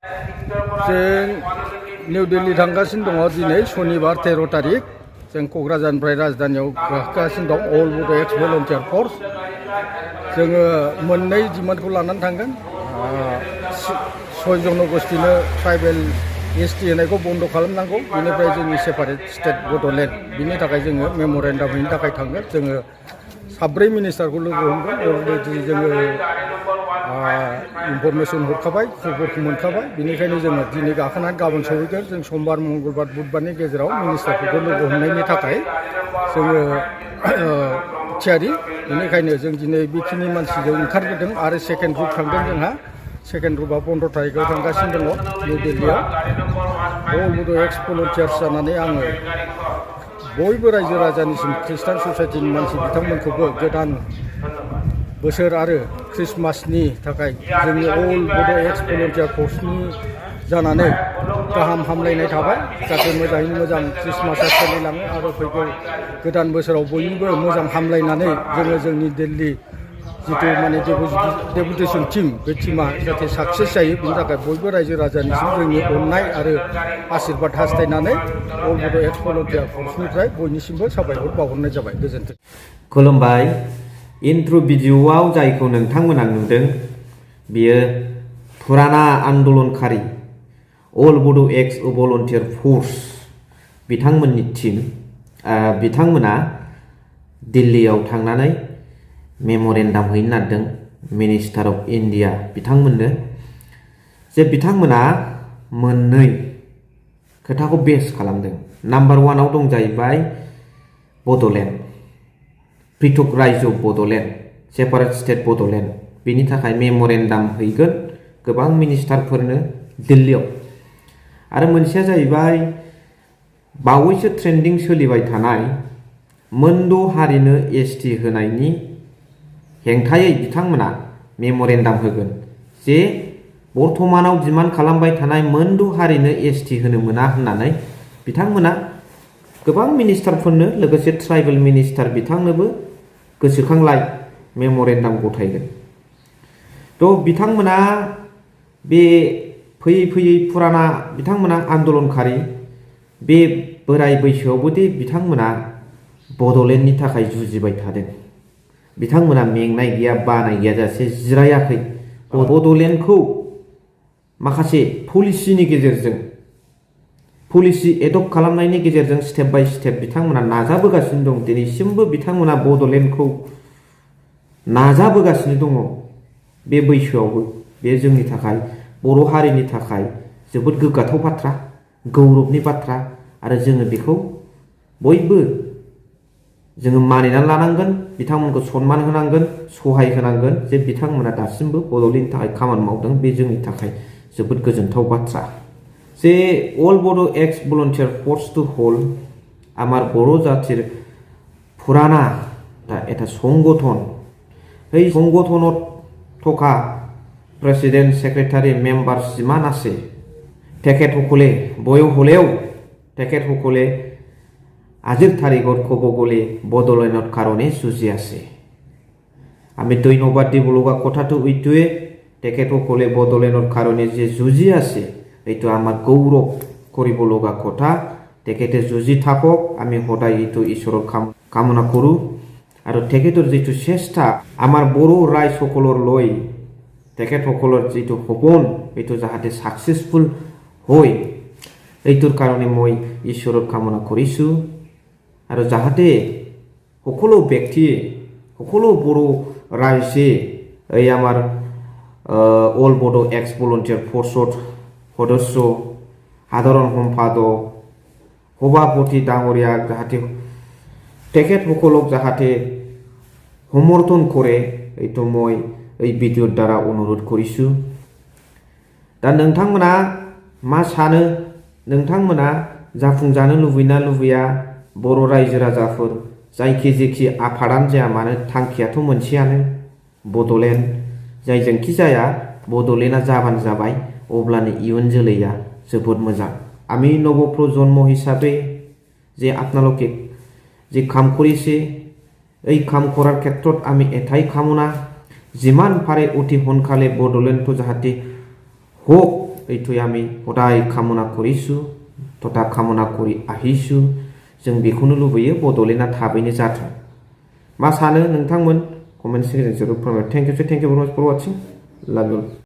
जों निउ दिल्ली थांगासिनो दङ दिनै सनिबार 13 तारिख जों क'क्राझारनिफ्राय राजधानियाव गाखोगासिनो दं अल बड' एक्स भलन्टियार फर्स जोङो मोननै डिमान्डखौ लानानै थांगोन 6 जनगोष्ठीनो ट्राइबेल एसटि होनायखौ बन्द खालामनांगौ बेनिफ्राय जोंनि सेपारेट स्टेट बड'लेण्ड बिनि थाखाय जोङो मेम'रेन्डाम हैनो थाखाय थांगोन जोङो 4 मिनिस्टारखौ लोगो हमगोन अलरेडि जोङो इनफरमेसन हरखाबाय खबरखौ मोनखाबाय बेनिखायनो जोङो दिनै गाखोनानै गाबोन सहैगोन जों समबार मंगलबार बुधबारनि गेजेराव मिनिस्टारफोरखौ लोगो हमनायनि थाखाय जोङो थियारि बेनिखायनो जों दिनै बेखिनि मानसिजों ओंखारबोदों आरो सेकेन्ड ग्रुप थांदों जोंहा सेकेन्ड ग्रुपआ 15 तारिखआव थांगासिनो दङ निउ दिल्लीयाव अल बड' एक्स भलन्टियार्स जानानै आङो बयबो रायजो राजानिसिम खृष्टान ससाइटिनि मानसि बिथांमोनखौबो गोदान बोसोर आरो ख्रिस्टमासनि थाखाय जोंनि अल बड' एक्स भलन्टियार फर्सनि जानानै गाहाम हामलायनाय थाबाय जाहाथे मोजाङै मोजां ख्रिस्टमासआ सोलिलाङो आरो फैगौ गोदान बोसोराव बयनिबो मोजां हामलायनानै जोङो जोंनि दिल्ली जितु माने डेपुटेसन टीम बे टीमा जाहाथे साक्सेस जायो बिनि थाखाय बयबो रायजो राजानिसिम जोंनि अननाय आरो आशीर्बाद हास्थायनानै अल बड' एक्स भलन्टियार फर्सनिफ्राय बयनिसिमबो साबायखर बावहरनाय जाबाय गोजोन्थों। खुलुमबाय। इन्ट्र भिडिअआव जायखौ नोंथांमोना नुदों बियो फुराना आन्दोलनखारि अल बड' एक्स भलन्टियार फर्स बिथांमोननि टीम बिथांमोना दिल्लीयाव थांनानै मेम'रेन्डाम हैनो नागिरदों मिनिस्टार अफ इन्डिया बिथांमोननो जे बिथांमोना मोननै खोथाखौ बेस खालामदों। नाम्बार 1आव दं जाहैबाय बड'लेण्ड पृथक रायजो बड'लेण्ड सेपारेट स्टेट बड'लेण्ड बेनि थाखाय मेम'रेन्डाम हैगोन गोबां मिनिस्टारफोरनो दिल्लीयाव आरो मोनसेया जाहैबाय बावैसो ट्रेन्डिं सोलिबाय थानाय मोनद' हारिनो एसटि होनायनि हेंथायै बिथांमोना मेम'रेन्डाम होगोन जे बर्तमानाव डिमान्ड खालामबाय थानाय मोनद' हारिनो एसटि होनो मोना होननानै बिथांमोना गोबां मिनिस्टारफोरनो लोगोसे ट्राइबेल मिनिस्टार बिथांनोबो गोसोखांलाय मेम'रेन्डाम गथायगोन। थ' बिथांमोना बे फैयै फैयै फुराना बिथांमोना आन्दोलनखारि बे बोराय बैसोआवबो दि बिथांमोना बड'लेण्डनि थाखाय जुजिबाय थादों बिथांमोना मेंनाय गैया बानाय गैयाजासे जिरायाखै बड'लेण्डखौ माखासे पलिसिनि गेजेरजों पलिसि एडप्ट खालामनायनि गेजेरजों स्टेप बाय स्टेप बिथांमोना नाजाबोगासिनो दं दिनैसिमबो बिथांमोना बड'लेण्डखौ नाजाबोगासिनो दङ बे बैसोआवबो बे जोंनि थाखाय बर' हारिनि थाखाय जोबोद गोग्गाथाव बाथ्रा गौरबनि बाथ्रा आरो जोङो बेखौ बयबो जोङो मानिनानै लानांगोन बिथांमोनखौ सनमान होनांगोन सहाय होनांगोन जे बिथांमोना दासिमबो बड'लेण्डनि थाखाय खामानि मावदों बे जोंनि थाखाय जोबोद गोजोनथाव बाथ्रा। যে all Bodo ex volunteer force টু হোল আমার বড়ো জাতির পুরানা এটা সংগঠন এই সংগঠনত থকা প্রেসিডেন্ট সেক্রেটারি মেম্বার যিমান আছে তেখেতসকলে বয়স হলেও তেখেতসকলে আজিৰ তাৰিখত ক'ব গ'লে বডলেণ্ডৰ কাৰণে যুঁজি আছে। আমি ধন্যবাদ দিব লগা কথাটো এইটোৱে তেখেতসকলে বডলেণ্ডৰ কাৰণে যে যুঁজি আছে এইটো আমাৰ গৌৰৱ কৰিব লগা কথা তেখেতে যুঁজি থাকক আমি সদায় এইটো ঈশ্বৰৰ কামনা কৰোঁ আৰু তেখেতৰ যিটো চেষ্টা আমাৰ বড়ো ৰাইজসকলৰ লৈ তেখেতসকলৰ যিটো সপোন এইটো যাহাতে ছাকচেছফুল হয় এইটোৰ কাৰণে মই ঈশ্বৰৰ কামনা কৰিছোঁ আৰু যাহাতে সকলো ব্যক্তিয়ে সকলো বড়ো ৰাইজে এই আমাৰ অল বড়ো এক্স ভলন্টিয়াৰ ফৰ্চত সদস্য সাধাৰণ সম্পাদক সভাপতি ডাঙৰীয়া যাহাতে তেখেতসকলক যাহাতে সমৰ্থন কৰে এইটো মই এই ভিডিঅ'ৰ দ্বাৰা অনুৰোধ কৰিছোঁ। दा नोंथांमोना मा सानो नोंथांमोना जाफुंजानो लुबैना लुबैया बर' रायजो राजाफोर जायखि जेखि आफादानो जाया मानो थांखियाथ' मोनसेयानो बड'लेण्ड जायजोंखि जाया बड'लेण्डआ जाबानो जाबाय अब्लानो इयुन जोलैया जोबोद मोजां। আমি নবপ্রজন্ম হিসাবে যে আপোনালোকে যে কাম কৰিছে এই কাম কৰাৰ ক্ষেত্ৰত আমি এটাই কামনা যিমান পাৰে অতি সোনকালে বড'লেণ্ডটো যাহাতে হোক এইটোই আমি हदाय कामना करिसु तथा कामना करि आहिसु जों बेखौनो लुबैयो बड'लेण्डआ थाबैनो जाथों मा सानो नोंथांमोन कमेन्ट सेक्सनआव जरुर फोरमाय थेंक इउ भेरि माच फर वाचिं लाभ इउ